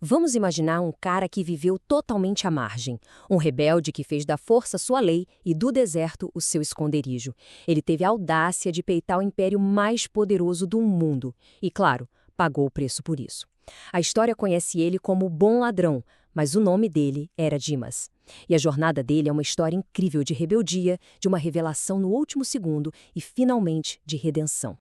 Vamos imaginar um cara que viveu totalmente à margem, um rebelde que fez da força sua lei e do deserto o seu esconderijo. Ele teve a audácia de peitar o império mais poderoso do mundo e, claro, pagou o preço por isso. A história conhece ele como o bom ladrão, mas o nome dele era Dimas. E a jornada dele é uma história incrível de rebeldia, de uma revelação no último segundo e, finalmente, de redenção.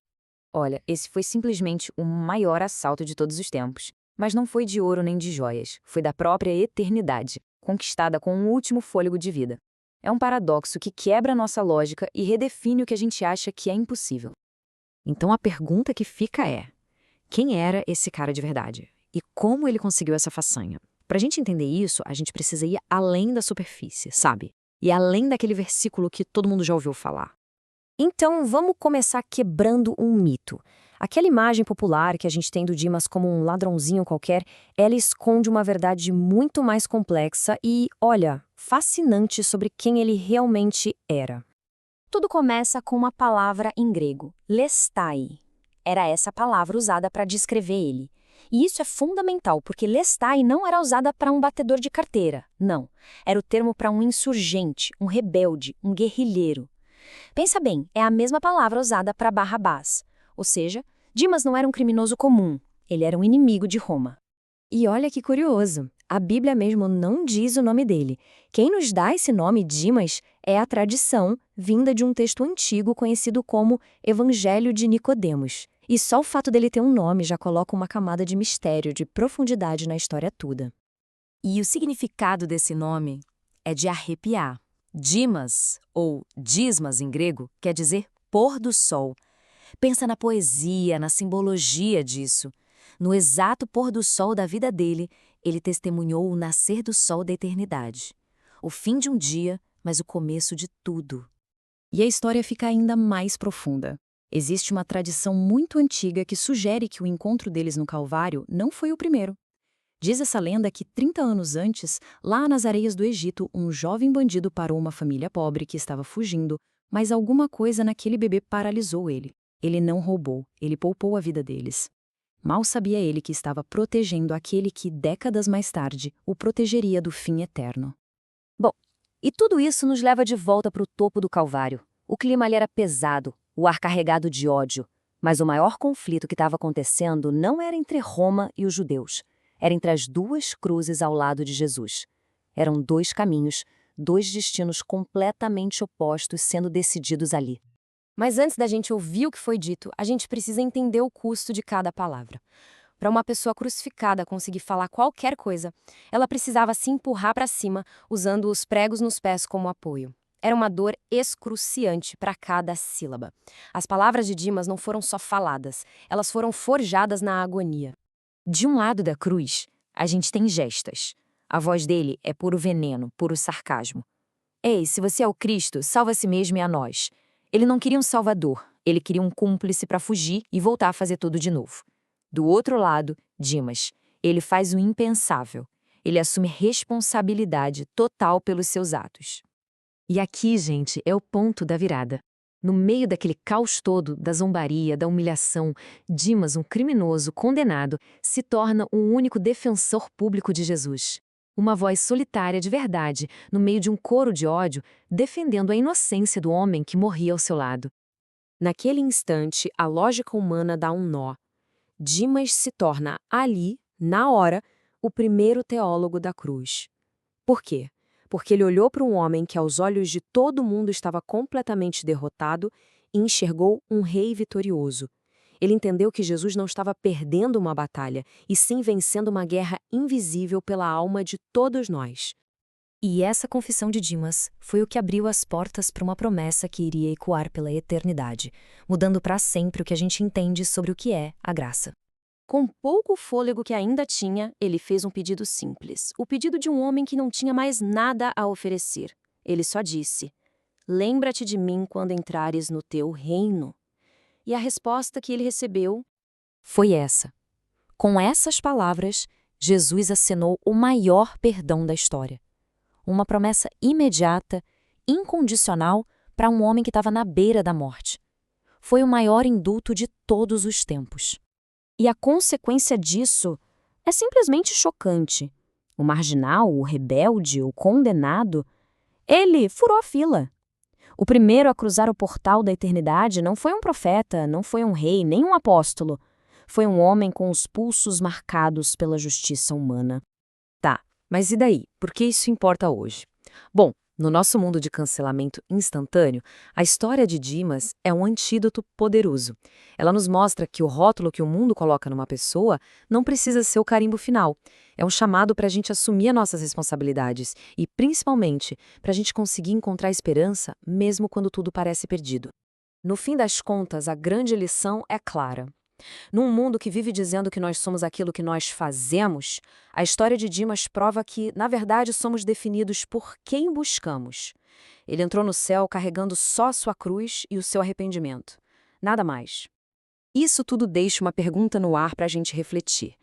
Olha, esse foi simplesmente o maior assalto de todos os tempos. Mas não foi de ouro nem de joias, foi da própria eternidade, conquistada com um último fôlego de vida. É um paradoxo que quebra nossa lógica e redefine o que a gente acha que é impossível. Então a pergunta que fica é: quem era esse cara de verdade? E como ele conseguiu essa façanha? Pra gente entender isso, a gente precisa ir além da superfície, sabe? E além daquele versículo que todo mundo já ouviu falar. Então, vamos começar quebrando um mito. Aquela imagem popular que a gente tem do Dimas como um ladrãozinho qualquer, ela esconde uma verdade muito mais complexa e, olha, fascinante sobre quem ele realmente era. Tudo começa com uma palavra em grego, lestai. Era essa palavra usada para descrever ele. E isso é fundamental, porque lestai não era usada para um batedor de carteira, não. Era o termo para um insurgente, um rebelde, um guerrilheiro. Pensa bem, é a mesma palavra usada para Barrabás. Ou seja, Dimas não era um criminoso comum, ele era um inimigo de Roma. E olha que curioso, a Bíblia mesmo não diz o nome dele. Quem nos dá esse nome, Dimas, é a tradição vinda de um texto antigo conhecido como Evangelho de Nicodemos. E só o fato dele ter um nome já coloca uma camada de mistério, de profundidade na história toda. E o significado desse nome é de arrepiar. Dimas, ou Dismas em grego, quer dizer pôr do sol. Pensa na poesia, na simbologia disso. No exato pôr do sol da vida dele, ele testemunhou o nascer do sol da eternidade. O fim de um dia, mas o começo de tudo. E a história fica ainda mais profunda. Existe uma tradição muito antiga que sugere que o encontro deles no Calvário não foi o primeiro. Diz essa lenda que 30 anos antes, lá nas areias do Egito, um jovem bandido parou uma família pobre que estava fugindo, mas alguma coisa naquele bebê paralisou ele. Ele não roubou, ele poupou a vida deles. Mal sabia ele que estava protegendo aquele que, décadas mais tarde, o protegeria do fim eterno. Bom, e tudo isso nos leva de volta para o topo do Calvário. O clima ali era pesado, o ar carregado de ódio. Mas o maior conflito que estava acontecendo não era entre Roma e os judeus. Era entre as duas cruzes ao lado de Jesus. Eram dois caminhos, dois destinos completamente opostos sendo decididos ali. Mas antes da gente ouvir o que foi dito, a gente precisa entender o custo de cada palavra. Para uma pessoa crucificada conseguir falar qualquer coisa, ela precisava se empurrar para cima, usando os pregos nos pés como apoio. Era uma dor excruciante para cada sílaba. As palavras de Dimas não foram só faladas, elas foram forjadas na agonia. De um lado da cruz, a gente tem gestas. A voz dele é puro veneno, puro sarcasmo. Ei, se você é o Cristo, salva a si mesmo e a nós. Ele não queria um salvador, ele queria um cúmplice para fugir e voltar a fazer tudo de novo. Do outro lado, Dimas. Ele faz o impensável. Ele assume responsabilidade total pelos seus atos. E aqui, gente, é o ponto da virada. No meio daquele caos todo, da zombaria, da humilhação, Dimas, um criminoso condenado, se torna o único defensor público de Jesus. Uma voz solitária de verdade, no meio de um coro de ódio, defendendo a inocência do homem que morria ao seu lado. Naquele instante, a lógica humana dá um nó. Dimas se torna, ali, na hora, o primeiro teólogo da cruz. Por quê? Porque ele olhou para um homem que, aos olhos de todo mundo, estava completamente derrotado e enxergou um rei vitorioso. Ele entendeu que Jesus não estava perdendo uma batalha, e sim vencendo uma guerra invisível pela alma de todos nós. E essa confissão de Dimas foi o que abriu as portas para uma promessa que iria ecoar pela eternidade, mudando para sempre o que a gente entende sobre o que é a graça. Com pouco fôlego que ainda tinha, ele fez um pedido simples, o pedido de um homem que não tinha mais nada a oferecer. Ele só disse: "Lembra-te de mim quando entrares no teu reino." E a resposta que ele recebeu foi essa. Com essas palavras, Jesus acenou o maior perdão da história. Uma promessa imediata, incondicional, para um homem que estava na beira da morte. Foi o maior indulto de todos os tempos. E a consequência disso é simplesmente chocante. O marginal, o rebelde, o condenado, ele furou a fila. O primeiro a cruzar o portal da eternidade não foi um profeta, não foi um rei, nem um apóstolo. Foi um homem com os pulsos marcados pela justiça humana. Tá, mas e daí? Por que isso importa hoje? Bom, no nosso mundo de cancelamento instantâneo, a história de Dimas é um antídoto poderoso. Ela nos mostra que o rótulo que o mundo coloca numa pessoa não precisa ser o carimbo final. É um chamado para a gente assumir as nossas responsabilidades e, principalmente, para a gente conseguir encontrar esperança mesmo quando tudo parece perdido. No fim das contas, a grande lição é clara. Num mundo que vive dizendo que nós somos aquilo que nós fazemos, a história de Dimas prova que, na verdade, somos definidos por quem buscamos. Ele entrou no céu carregando só sua cruz e o seu arrependimento. Nada mais. Isso tudo deixa uma pergunta no ar para a gente refletir.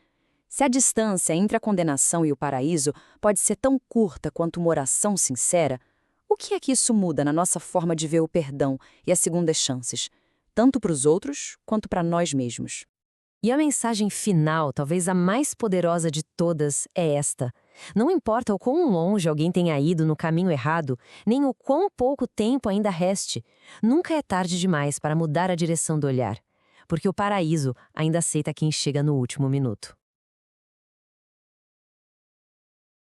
Se a distância entre a condenação e o paraíso pode ser tão curta quanto uma oração sincera, o que é que isso muda na nossa forma de ver o perdão e as segundas chances, tanto para os outros quanto para nós mesmos? E a mensagem final, talvez a mais poderosa de todas, é esta. Não importa o quão longe alguém tenha ido no caminho errado, nem o quão pouco tempo ainda reste, nunca é tarde demais para mudar a direção do olhar, porque o paraíso ainda aceita quem chega no último minuto.